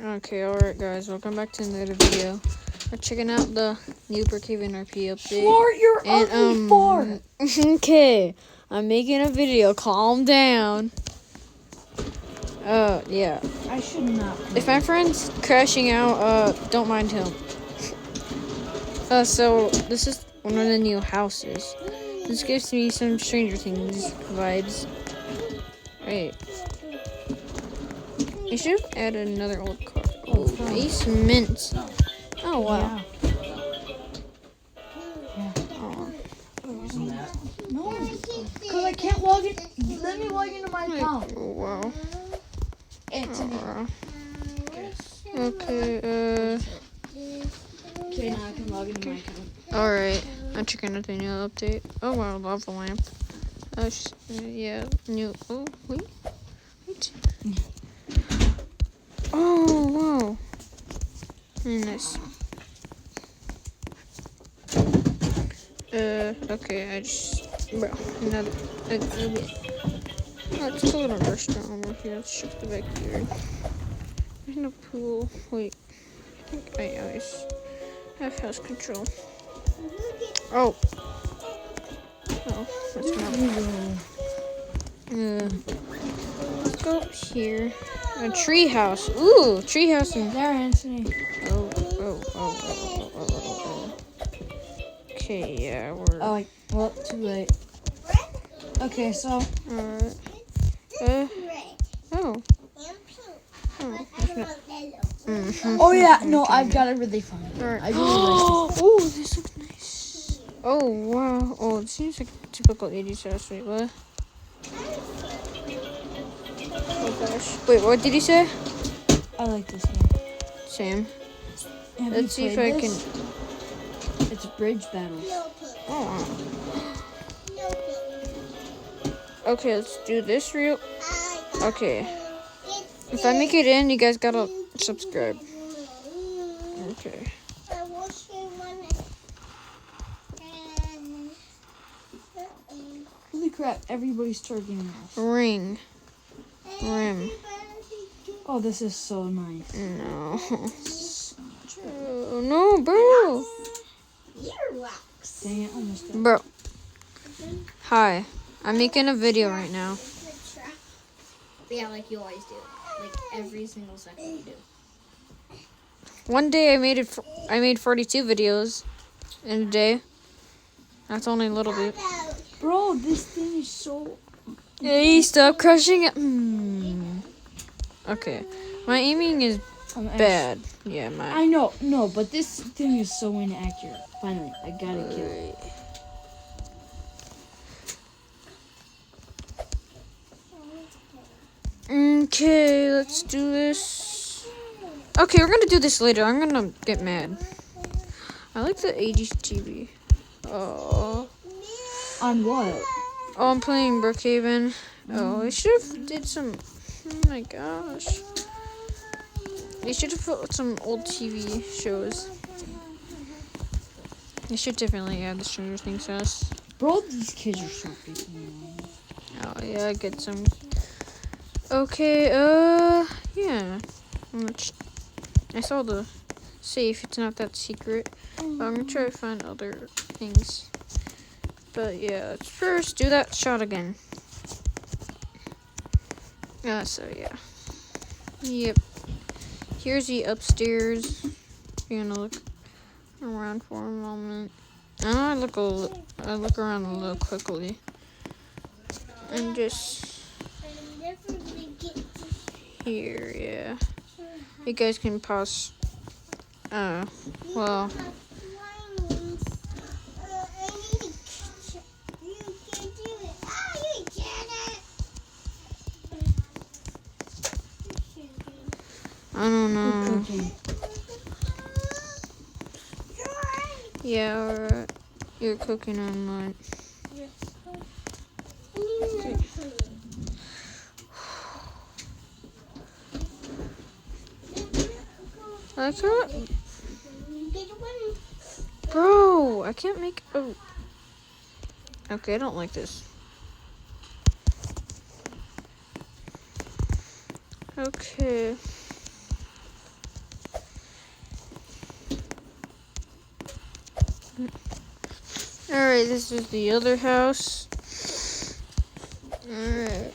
Okay, alright guys, welcome back to another video. We're checking out the new Brookhaven RP update. Smart, you're ugly fart. Okay, I'm making a video, calm down. Yeah. I should not. If my friend's crashing out, don't mind him. So, this is one of the new houses. This gives me some Stranger Things vibes. Wait. You should have added another old car. Oh, Ace Mint. Oh, wow. Yeah. Oh. No, because I can't log in. Let me log into my account. Oh, wow. Anthony. Oh, wow. Okay, Okay, now I can log into my account. alright. I'm checking out the new update. Oh, wow, lava lamp. Yeah, new. Oh, wait. Oh, wow. Very nice. Okay, I just. Bro, another. Let's go to the restaurant over here. Let's check the backyard. There's no pool. Wait. I think I always have house control. Oh. Oh, that's not. Let's go up here. A tree house. Ooh, tree house in There, Anthony. Oh. Okay, yeah, we're. Oh, well, too late. Okay, so. Alright. Oh. That's not. Oh, yeah, no, I've got it really fun. Alright. I really like this. Oh, this looks nice. Oh, wow. Oh, it seems like a typical 80s house. Wait, what? Oh, gosh. Wait, what did he say? I like this game. Same. Have Let's see you if I played can. this? It's bridge battles. Oh. Okay, let's do this real. Okay. If I make it in, you guys gotta subscribe. Okay. Holy crap, everybody's targeting us. Rim. Oh, this is so nice. No. Oh, no, bro. Dang it, almost done. Bro. Hi. I'm making a video right now. Yeah, like you always do. Like every single second you do. One day I made 42 videos in a day. That's only a little bit. Bro, this thing is so... Hey, stop crushing it. Okay. My aiming is bad. Yeah, I know, no, but this thing is so inaccurate. Finally, I gotta kill it. Okay, let's do this. Okay, we're gonna do this later. I'm gonna get mad. I like the 80s TV. Oh. On what? Oh, I'm playing Brookhaven. Oh, I should have did some. Oh my gosh. They should have put some old TV shows. They should definitely add the Stranger Things house. Bro, these kids are so freaking annoying. Oh yeah, get some. Okay, yeah. I saw the safe. It's not that secret. But I'm gonna try to find other things. But yeah, let's first do that shot again. So yeah. Yep. Here's the upstairs. You're gonna look around for a moment. I look around a little quickly. And just here, yeah. You guys can pause. Well. I don't know. Yeah, alright. You're cooking online. Okay. I can't. Bro, I can't make. Oh. Okay, I don't like this. Okay. Alright, this is the other house. Alright,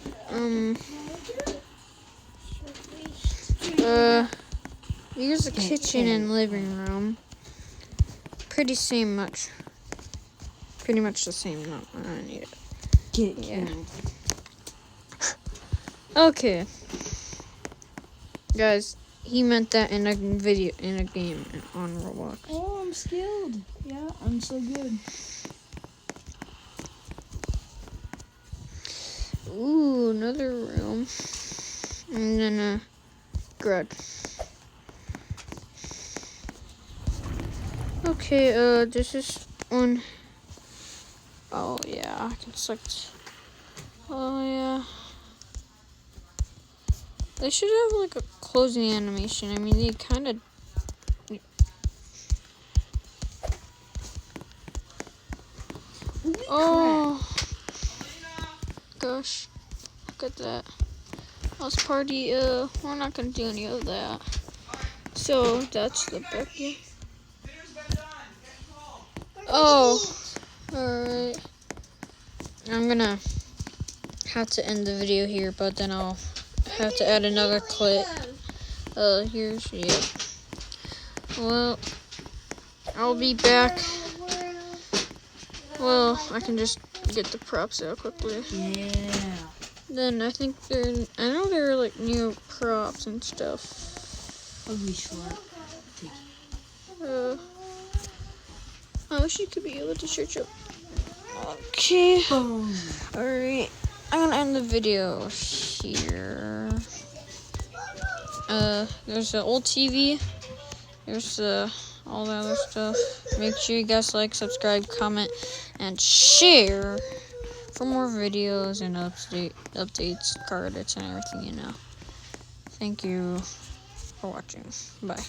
here's the kitchen and living room. Pretty much the same. No, I need it. Get Yeah. killed. Okay. Guys, he meant that in a game on Roblox. Oh, I'm skilled. Yeah, I'm so good. Ooh, another room. And then a garage. Okay, this is one. Oh, yeah, I can select. Oh, yeah. They should have, like, a closing animation. I mean, they kind of. Oh. Gosh. Look at that. House party, we're not gonna do any of that. So, that's the book here. Oh. Alright. I'm gonna have to end the video here, but then I'll have to add another clip. Here's it. Well, I'll be back. Well, I can just get the props out quickly. Yeah. Then I think I know there are like new props and stuff. Ugly short. I wish you could be able to search up. Okay. Boom. Alright. I'm gonna end the video here. There's the old TV. There's all the other stuff. Make sure you guys like, subscribe, comment, and share for more videos and updates, card edits, and everything, you know. Thank you for watching. Bye.